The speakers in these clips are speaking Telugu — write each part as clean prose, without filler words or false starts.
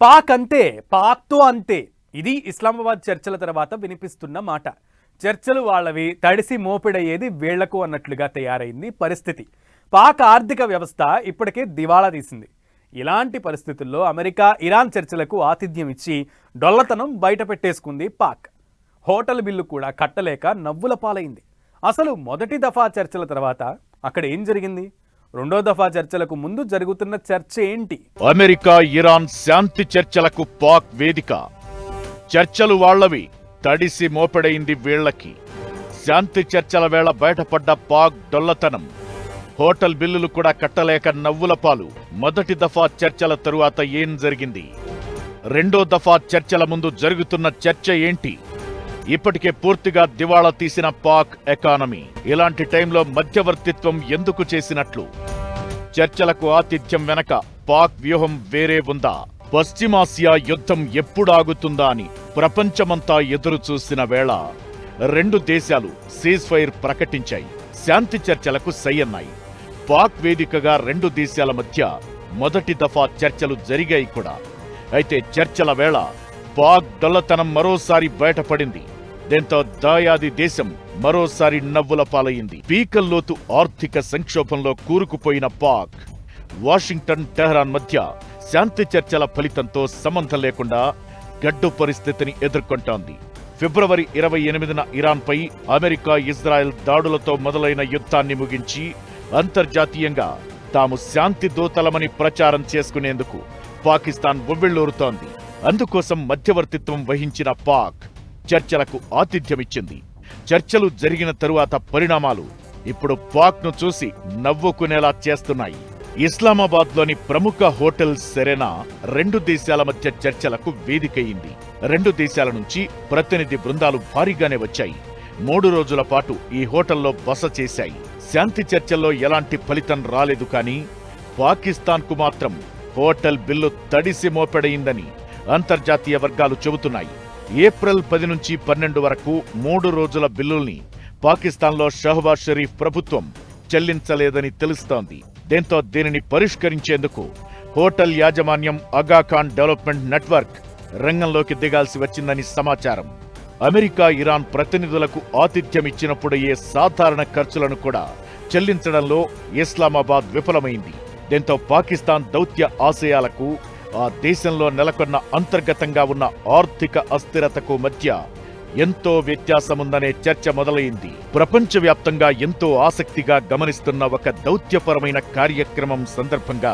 పాక్ అంతే, పాక్తో అంతే. ఇది ఇస్లామాబాద్ చర్చల తర్వాత వినిపిస్తున్న మాట. చర్చలు వాళ్ళవి, తడిసి మోపిడయ్యేది వీళ్లకు అన్నట్లుగా తయారైంది పరిస్థితి. పాక్ ఆర్థిక వ్యవస్థ ఇప్పటికే దివాళా తీసింది. ఇలాంటి పరిస్థితుల్లో అమెరికా ఇరాన్ చర్చలకు ఆతిథ్యం ఇచ్చి డొల్లతనం బయట పెట్టేసుకుంది పాక్. హోటల్ బిల్లు కూడా కట్టలేక నవ్వుల పాలైంది. అసలు మొదటి దఫా చర్చల తర్వాత అక్కడ ఏం జరిగింది? రెండో దఫా చర్చలకు ముందు జరుగుతున్న చర్చ ఏంటి? అమెరికా ఇరాన్ శాంతి చర్చలకు పాక్ వేదిక. చర్చలు వాళ్లవి, తడిసి మోపెడైంది వీళ్లకి. శాంతి చర్చల వేళ బయటపడ్డ పాక్ డొల్లతనం. హోటల్ బిల్లులు కూడా కట్టలేక నవ్వుల పాలు. మొదటి దఫా చర్చల తరువాత ఏం జరిగింది? రెండో దఫా చర్చల ముందు జరుగుతున్న చర్చ ఏంటి? ఇప్పటికే పూర్తిగా దివాళా తీసిన పాక్ ఎకానమీ ఇలాంటి టైంలో మధ్యవర్తిత్వం ఎందుకు చేసినట్లు? చర్చలకు ఆతిథ్యం వెనక పాక్ వ్యూహం వేరే ఉందా? పశ్చిమాసియా యుద్ధం ఎప్పుడాగుతుందా అని ప్రపంచమంతా ఎదురు చూసిన వేళ రెండు దేశాలు సీజ్ ఫైర్ ప్రకటించాయి. శాంతి చర్చలకు సై అన్నాయి. పాక్ వేదికగా రెండు దేశాల మధ్య మొదటి దఫా చర్చలు జరిగాయి కూడా. అయితే చర్చల వేళ పాక్ డొల్లతనం మరోసారి బయటపడింది. దీంతో దాయాది దేశం మరోసారి నవ్వుల పాలయ్యింది. పీకల్లోతు ఆర్థిక సంక్షోభంలో కూరుకుపోయిన పాక్ వాషింగ్టన్, టెహ్రాన్ మధ్య శాంతి చర్చల ఫలితంతో సంబంధం లేకుండా గడ్డు పరిస్థితిని ఎదుర్కొంటోంది. ఫిబ్రవరి 28న ఇరాన్పై అమెరికా, ఇజ్రాయెల్ దాడులతో మొదలైన యుద్ధాన్ని ముగించి అంతర్జాతీయంగా తాము శాంతి దూతలమని ప్రచారం చేసుకునేందుకు పాకిస్తాన్ ఉవ్విళ్లూరుతోంది. అందుకోసం మధ్యవర్తిత్వం వహించిన పాక్ చర్చలకు ఆతిథ్యమిచ్చింది. చర్చలు జరిగిన తరువాత పరిణామాలు ఇప్పుడు పాక్ను చూసి నవ్వుకునేలా చేస్తున్నాయి. ఇస్లామాబాద్లోని ప్రముఖ హోటల్ సెరెనా రెండు దేశాల మధ్య చర్చలకు వేదికయింది. రెండు దేశాల నుంచి ప్రతినిధి బృందాలు భారీగానే వచ్చాయి. 3 రోజుల పాటు ఈ హోటల్లో బస చేశాయి. శాంతి చర్చల్లో ఎలాంటి ఫలితం రాలేదు. కానీ పాకిస్తాన్కు మాత్రం హోటల్ బిల్లు తడిసి మోపెడయిందని అంతర్జాతీయ వర్గాలు చెబుతున్నాయి. ఏప్రిల్ 10 నుంచి 12 వరకు 3 రోజుల బిల్లుల్ని పాకిస్తాన్లో షహబాజ్ షరీఫ్ ప్రభుత్వం చెల్లించలేదని తెలుస్తోంది. దీంతో దీనిని పరిష్కరించేందుకు హోటల్ యాజమాన్యం ఆగాఖాన్ డెవలప్మెంట్ నెట్వర్క్ రంగంలోకి దిగాల్సి వచ్చిందని సమాచారం. అమెరికా, ఇరాన్ ప్రతినిధులకు ఆతిథ్యమిచ్చినప్పుడయ్యే సాధారణ ఖర్చులను కూడా చెల్లించడంలో ఇస్లామాబాద్ విఫలమైంది. దీంతో పాకిస్తాన్ దౌత్య ఆశయాలకు, ఆ దేశంలో నెలకొన్న అంతర్గతంగా ఉన్న ఆర్థిక అస్థిరతకు మధ్య ఎంతో వ్యత్యాసముందనే చర్చ మొదలైంది. ప్రపంచవ్యాప్తంగా ఎంతో ఆసక్తిగా గమనిస్తున్న ఒక దౌత్యపరమైన కార్యక్రమం సందర్భంగా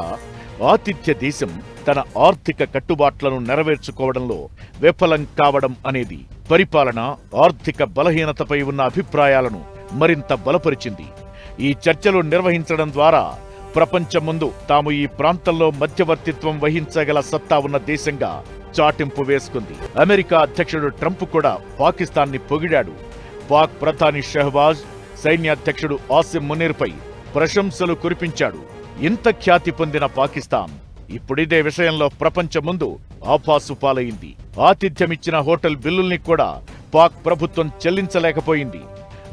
ఆతిథ్య దేశం తన ఆర్థిక కట్టుబాట్లను నెరవేర్చుకోవడంలో విఫలం కావడం అనేది పరిపాలన, ఆర్థిక బలహీనతపై ఉన్న అభిప్రాయాలను మరింత బలపరిచింది. ఈ చర్చలు నిర్వహించడం ద్వారా ప్రపంచం ముందు తాము ఈ ప్రాంతంలో మధ్యవర్తిత్వం వహించగల సత్తా ఉన్న దేశంగా చాటింపు వేసుకుంది. అమెరికా అధ్యక్షుడు ట్రంప్ కూడా పాకిస్తాన్ని పొగిడాడు. పాక్ ప్రధాని షహబాజ్, సైన్యాధ్యక్షుడు ఆసిమ్ మునీర్పై ప్రశంసలు కురిపించాడు. ఇంత ఖ్యాతి పొందిన పాకిస్తాన్ ఇప్పుడిదే విషయంలో ప్రపంచం ముందు ఆపాసు పాలైంది. ఆతిథ్యమిచ్చిన హోటల్ బిల్లుల్ని కూడా పాక్ ప్రభుత్వం చెల్లించలేకపోయింది.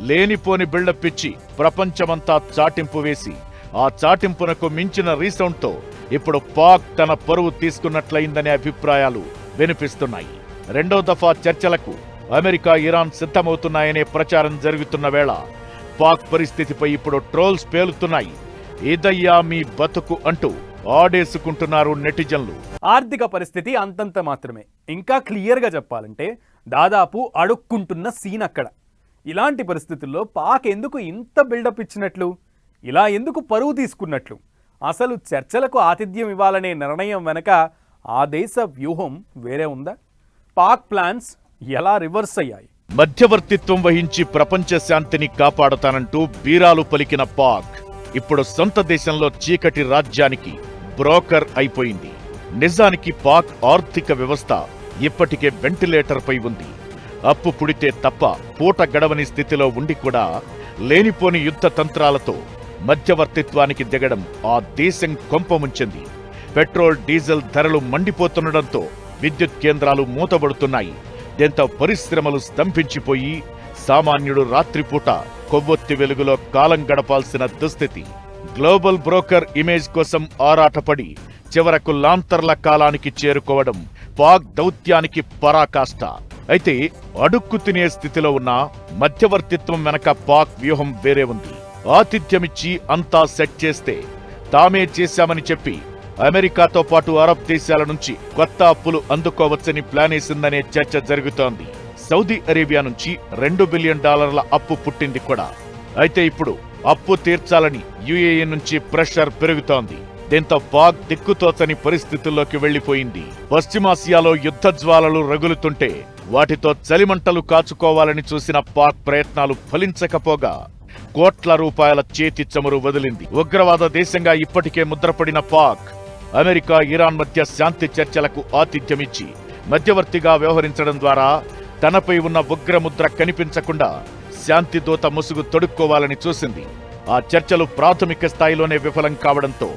లేనిపోని బిల్డప్ ఇచ్చి ప్రపంచమంతా చాటింపు వేసి ఆ చాటింపునకు మించిన రీసౌండ్తో ఇప్పుడు పాక్ తన పరువు తీసుకున్నట్లయిందనే అభిప్రాయాలు వినిపిస్తున్నాయి. రెండో దఫా చర్చలకు అమెరికా, ఇరాన్ సిద్ధమవుతున్నాయనే ప్రచారం జరుగుతున్న వేళ పాక్ పరిస్థితిపై ఇప్పుడు ట్రోల్స్ పేలుతున్నాయి. ఇదయ్యా మీ బతుకు అంటూ ఆడేసుకుంటున్నారు నెటిజన్లు. ఆర్థిక పరిస్థితి అంతంత మాత్రమే. ఇంకా క్లియర్గా చెప్పాలంటే దాదాపు అడుక్కుంటున్న సీన్ అక్కడ. ఇలాంటి పరిస్థితుల్లో పాక్ ఎందుకు ఇంత బిల్డప్ ఇచ్చినట్లు? ఇలా ఎందుకు పరువు తీసుకున్నట్లు? అసలు చర్చలకు ఆతిథ్యం ఇవ్వాలనే నిర్ణయం వెనక ఆ దేశ వ్యూహం వేరే ఉందా? పాక్ ప్లాన్స్ ఎలా రివర్స్ అయ్యాయి? మధ్యవర్తిత్వం వహించి ప్రపంచ శాంతిని కాపాడతానంటూ బీరాలు పలికిన పాక్ ఇప్పుడు సొంత దేశంలో చీకటి రాజ్యానికి బ్రోకర్ అయిపోయింది. నిజానికి పాక్ ఆర్థిక వ్యవస్థ ఇప్పటికే వెంటిలేటర్పై ఉంది. అప్పు పుడితే తప్ప పూట గడవని స్థితిలో ఉండి కూడా లేనిపోని యుద్ధ తంత్రాలతో మధ్యవర్తిత్వానికి దిగడం ఆ దేశం కొంపముంచింది. పెట్రోల్, డీజిల్ ధరలు మండిపోతుండటంతో విద్యుత్ కేంద్రాలు మూతబడుతున్నాయి. దీంతో పరిశ్రమలు స్తంభించిపోయి సామాన్యుడు రాత్రిపూట కొవ్వొత్తి వెలుగులో కాలం గడపాల్సిన దుస్థితి. గ్లోబల్ బ్రోకర్ ఇమేజ్ కోసం ఆరాటపడి చివరకు లాంతర్ల కాలానికి చేరుకోవడం పాక్ దౌత్యానికి పరాకాష్ట. అయితే అడుక్కు తినే స్థితిలో ఉన్న మధ్యవర్తిత్వం వెనక పాక్ వ్యూహం వేరే ఉంది. ఆతిథ్యమిచ్చి అంతా సెట్ చేస్తే తామే చేశామని చెప్పి అమెరికాతో పాటు అరబ్ దేశాల నుంచి కొత్త అప్పులు అందుకోవచ్చని ప్లానేసిందనే చర్చ జరుగుతోంది. సౌదీ అరేబియా నుంచి $2 బిలియన్ అప్పు పుట్టింది కూడా. అయితే ఇప్పుడు అప్పు తీర్చాలని యుఏఈ నుంచి ప్రెషర్ పెరుగుతోంది. దీంతో పాక్ దిక్కుతోచని పరిస్థితుల్లోకి వెళ్లిపోయింది. పశ్చిమాసియాలో యుద్ధ జ్వాలలు రగులుతుంటే వాటితో చలిమంటలు కాచుకోవాలని చూసిన పాక్ ప్రయత్నాలు ఫలించకపోగా కోట్ల రూపాయల చేతి చమురు వదిలింది. ఉగ్రవాద దేశంగా ఇప్పటికే ముద్రపడిన పాక్ అమెరికా, ఇరాన్ మధ్య శాంతి చర్చలకు ఆతిథ్యమిచ్చి మధ్యవర్తిగా వ్యవహరించడం ద్వారా తనపై ఉన్న ఉగ్రముద్ర కనిపించకుండా శాంతి దూత ముసుగు తొడుక్కోవాలని చూసింది. ఆ చర్చలు ప్రాథమిక స్థాయిలోనే విఫలం కావడంతో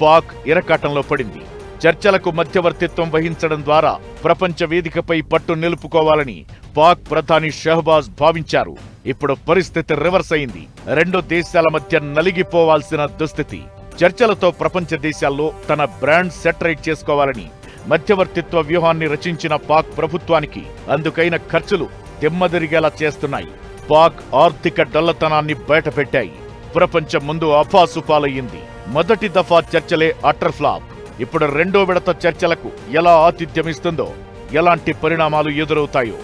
పాక్ ఇరకాటంలో పడింది. చర్చలకు మధ్యవర్తిత్వం వహించడం ద్వారా ప్రపంచ వేదికపై పట్టు నిలుపుకోవాలని పాక్ ప్రధాని షహబాజ్ భావించారు. ఇప్పుడు పరిస్థితి రివర్స్ అయింది. రెండు దేశాల మధ్య నలిగిపోవాల్సిన దుస్థితి. చర్చలతో ప్రపంచ దేశాల్లో తన బ్రాండ్ సెటరేట్ చేసుకోవాలని మధ్యవర్తిత్వ వ్యూహాన్ని రచించిన పాక్ ప్రభుత్వానికి అందుకైన ఖర్చులు దిమ్మదిరిగేలా చేస్తున్నాయి. పాక్ ఆర్థిక డొల్లతనాన్ని బయటపెట్టాయి. ప్రపంచం ముందు అపాసుపాలయ్యింది. మొదటి దఫా చర్చలే అటర్ ఫ్లాప్. ఇప్పుడు రెండో విడత చర్చలకు ఎలా ఆతిథ్యమిస్తుందో, ఎలాంటి పరిణామాలు ఎదురవుతాయో